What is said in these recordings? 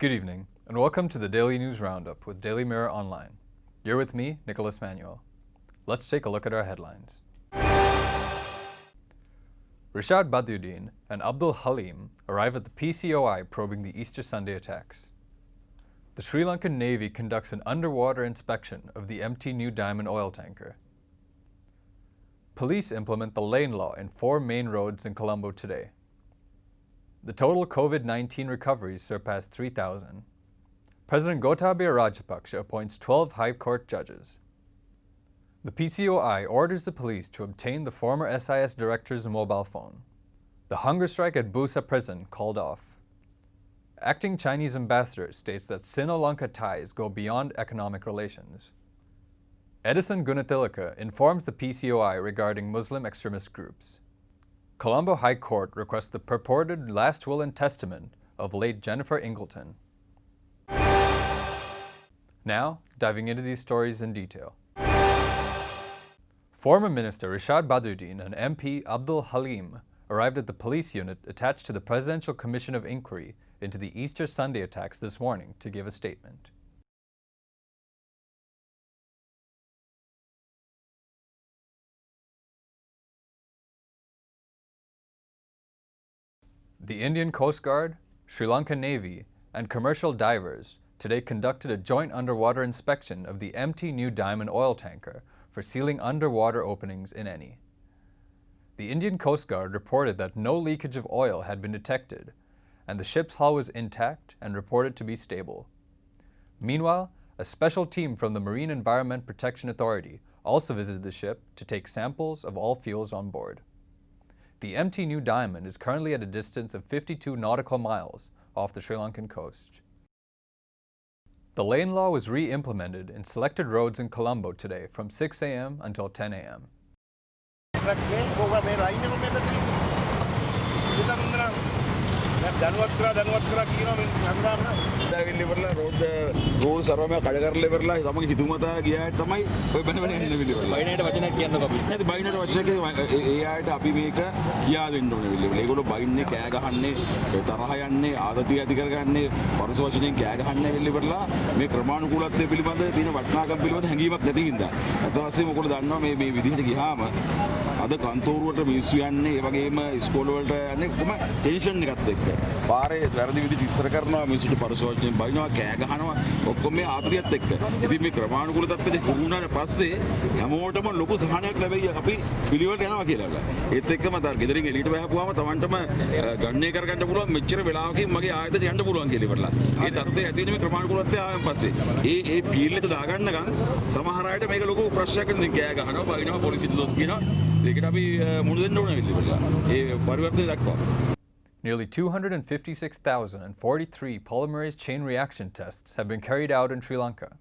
Good evening, and welcome to the Daily News Roundup with Daily Mirror Online. You're with me, Nicholas Manuel. Let's take a look at our headlines. Rashad Badruddin and Abdul Halim arrive at the PCOI probing the Easter Sunday attacks. The Sri Lankan Navy conducts an underwater inspection of the empty New Diamond oil tanker. Police implement the lane law in 4 main roads in Colombo today. The total COVID-19 recoveries surpassed 3,000. President Gotabaya Rajapaksa appoints 12 High Court judges. The PCOI orders the police to obtain the former SIS director's mobile phone. The hunger strike at Busa prison called off. Acting Chinese ambassador states that Sino-Lanka ties go beyond economic relations. Edison Gunathilaka informs the PCOI regarding Muslim extremist groups. Colombo High Court requests the purported last will and testament of late Jennifer Ingleton. Now, diving into these stories in detail. Former Minister Rashad Badruddin and MP Abdul Halim arrived at the police unit attached to the Presidential Commission of Inquiry into the Easter Sunday attacks this morning to give a statement. The Indian Coast Guard, Sri Lankan Navy, and commercial divers today conducted a joint underwater inspection of the empty New Diamond oil tanker for sealing underwater openings in any. The Indian Coast Guard reported that no leakage of oil had been detected, and the ship's hull was intact and reported to be stable. Meanwhile, a special team from the Marine Environment Protection Authority also visited the ship to take samples of all fuels on board. The empty New Diamond is currently at a distance of 52 nautical miles off the Sri Lankan coast. The lane law was re-implemented in selected roads in Colombo today from 6 a.m. until 10 a.m. Roll සර්වම කඩ කරලා ඉවරලා තමයි හිතුමතා ගියාට තමයි ඔය බණ බණ ඇහෙන්න විදිහට. බයිනේට වචනයක් කියන්නකෝ අපි. නැත්නම් බයිනේට වචනයක් ඒ ආයත අපි මේක කියා දෙන්න ඕනේ විදිහට. ඒගොල්ලෝ බයින්නේ කෑ ගහන්නේ තරහ යන්නේ ආදතිය ඇති කරගන්නේ පරස වචනෙන් කෑ ගහන්නේ විදිහටලා මේ ක්‍රමානුකූලත්වය පිළිබඳ තියෙන වටිනාකම් පිළිබඳ හැඟීමක් නැති හින්දා. අද පස්සේ මොකද දන්නවා මේ විදිහට ගියාම අද කන්තෝරුවට මිනිස්සු යන්නේ ඒ වගේම ඉස්කෝල වලට යන්නේ කොහොම ටෙන්ෂන් එකක්ද එක්ක. පාරේ වැරදි විදිහට ඉස්සර කරනවා මිනිස්සුන්ට පරස වචනෙන් බයිනවා කෑ ගහනවා ඔක්කොම මේ ආතතියත් එක්ක. ඉතින් මේ ක්‍රමානුකූල තත්ත්වෙට වුණාට පස්සේ හැමෝටම ලොකු සහනයක් ලැබෙයි අපි පිළිවෙලට යනවා කියලා. ඒත් එක්කම අර ගෙදරින් එළියට බහපුවාම Tamanටම ගණනය කරගන්න පුළුවන් මෙච්චර වෙලාවකින් මගේ ආයතනයට යන්න පුළුවන් කියලා ඉවරලා. ඒ තත්ත්වය ඇති වෙන්නේ මේ ක්‍රමානුකූලත්වය ආවෙන් පස්සේ. ඒ පීල් එක දාගන්නකම් සමහර අයට මේක ලොකු ප්‍රශ්නයක් වෙන ඉතින් කෑ ගහනවා බයිනවා පොලිසියට දොස් කියනවා. ඒකට අපි මුහුණ දෙන්න ඕනේ ඉවරලා. ඒ පරිවර්තනය දක්වා. Nearly 256,043 polymerase chain reaction tests have been carried out in Sri Lanka,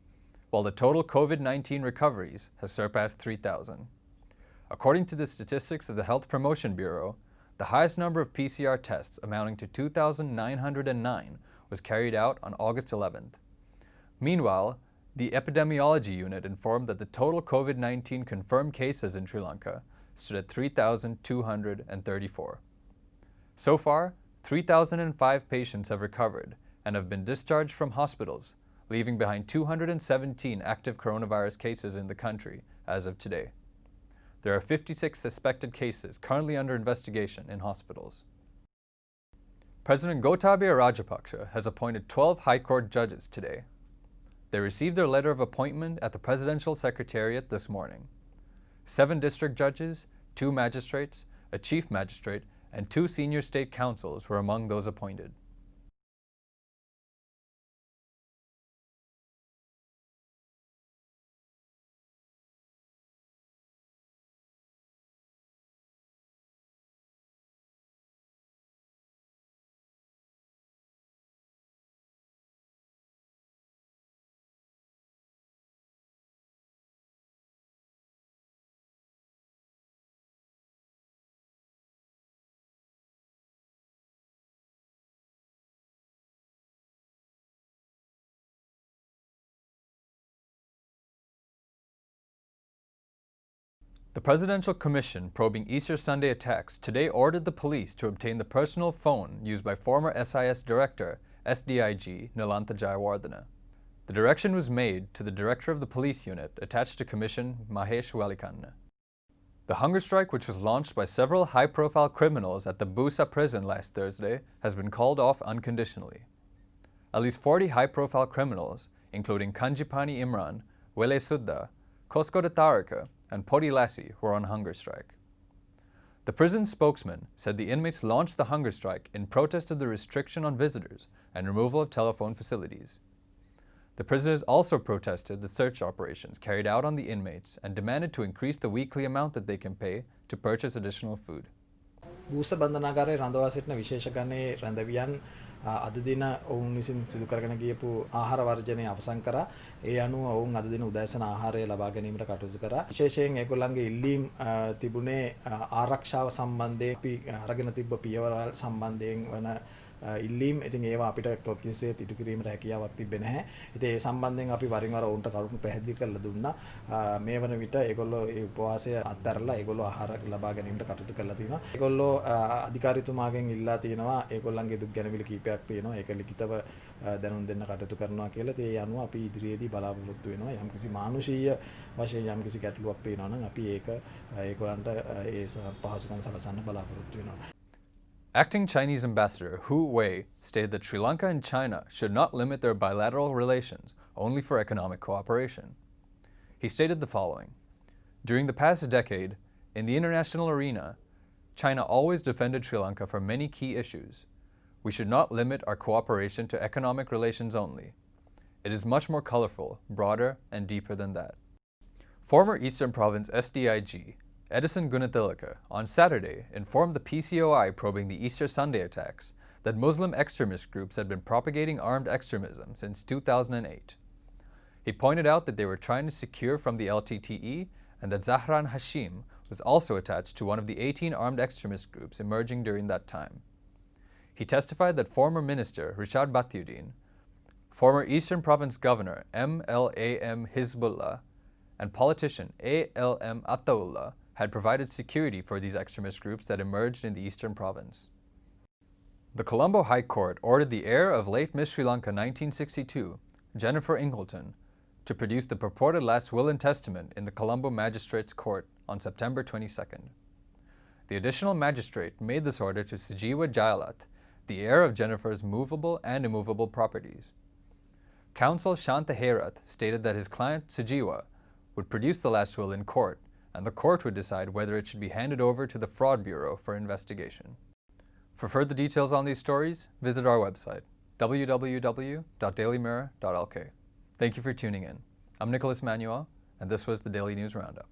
while the total COVID-19 recoveries has surpassed 3,000. According to the statistics of the Health Promotion Bureau, the highest number of PCR tests amounting to 2,909 was carried out on August 11th. Meanwhile, the epidemiology unit informed that the total COVID-19 confirmed cases in Sri Lanka stood at 3,234. So far, 3,005 patients have recovered and have been discharged from hospitals, leaving behind 217 active coronavirus cases in the country as of today. There are 56 suspected cases currently under investigation in hospitals. President Gotabaya Rajapaksa has appointed 12 High Court judges today. They received their letter of appointment at the Presidential Secretariat this morning. 7 district judges, 2 magistrates, a chief magistrate, and 2 senior state counsels were among those appointed. The Presidential Commission probing Easter Sunday attacks today ordered the police to obtain the personal phone used by former SIS Director SDIG Nalantha Jayawardena. The direction was made to the director of the police unit attached to Commission Mahesh Walikanna. The hunger strike, which was launched by several high-profile criminals at the Busa prison last Thursday, has been called off unconditionally. At least 40 high-profile criminals, including Kanjipani Imran, Wele Sudha, Koskoda Tarika, and Podi Lassi, were on hunger strike. The prison spokesman said the inmates launched the hunger strike in protest of the restriction on visitors and removal of telephone facilities. The prisoners also protested the search operations carried out on the inmates and demanded to increase the weekly amount that they can pay to purchase additional food. බූස බන්ධනාගාරයේ රඳවා සිටින විශේෂ ගණයේ රැඳවියන් අද දින ඔවුන් විසින් සිදු කරගෙන ගියපු ආහාර වර්ජනය අවසන් කරා. ඒ අනුව ඔවුන් අද දින උදෑසන ආහාරය ලබා ගැනීමට කටයුතු කරා. විශේෂයෙන් ඒගොල්ලන්ගේ ඉල්ලීම් තිබුණේ ආරක්ෂාව සම්බන්ධයෙන් අපි අරගෙන තිබ්බ පියවරල් සම්බන්ධයෙන් වන ඉල්ලීම්. ඉතින් ඒවා අපිට කිසිසේත් ඉටු කිරීමට හැකියාවක් තිබෙන්නේ නැහැ. ඉතින් ඒ සම්බන්ධයෙන් අපි වරින් වර ඔවුන්ට කරුණු පැහැදිලි කරලා දුන්නා. මේ වන විට ඒගොල්ලෝ ඒ උපවාසය අත්හැරලා ඒගොල්ලෝ ආහාර ලබා ගැනීමට කටයුතු කරලා තිනවා. ඒගොල්ලෝ අධිකාරීතුමාගෙන් ඉල්ලා තිනවා ඒගොල්ලන්ගේ දුක් ගැනවිලි කීපයක් තියෙනවා. ඒක ලිඛිතව දැනුම් දෙන්න කටයුතු කරනවා කියලා. ඒ අනුව අපි ඉදිරියේදී බලාපොරොත්තු වෙනවා. යම්කිසි මානුෂීය වශයෙන් යම්කිසි ගැටලුවක් තියෙනවා නම් අපි ඒක ඒගොල්ලන්ට ඒ පහසුකම් සලසන්න බලාපොරොත්තු වෙනවා. Acting Chinese Ambassador Hu Wei stated that Sri Lanka and China should not limit their bilateral relations only for economic cooperation. He stated the following: "During the past decade, in the international arena, China always defended Sri Lanka for many key issues. We should not limit our cooperation to economic relations only. It is much more colorful, broader, and deeper than that." Former Eastern Province SDIG Edison Gunathilaka on Saturday informed the PCOI probing the Easter Sunday attacks that Muslim extremist groups had been propagating armed extremism since 2008. He pointed out that they were trying to secure from the LTTE and that Zahran Hashim was also attached to one of the 18 armed extremist groups emerging during that time. He testified that former Minister Rishad Bathiuddin, former Eastern Province Governor MLAM Hizbullah, and politician ALM Attaullah had provided security for these extremist groups that emerged in the Eastern Province. The Colombo High Court ordered the heir of late Miss Sri Lanka 1962, Jennifer Ingleton, to produce the purported last will and testament in the Colombo Magistrates Court on September 22nd. The additional magistrate made this order to Sujiwa Jayalat, the heir of Jennifer's movable and immovable properties. Counsel Shanta Herath stated that his client Sujiwa would produce the last will in court, and the court would decide whether it should be handed over to the Fraud Bureau for investigation. For further details on these stories, visit our website, www.dailymirror.lk. Thank you for tuning in. I'm Nicholas Manuel, and this was the Daily News Roundup.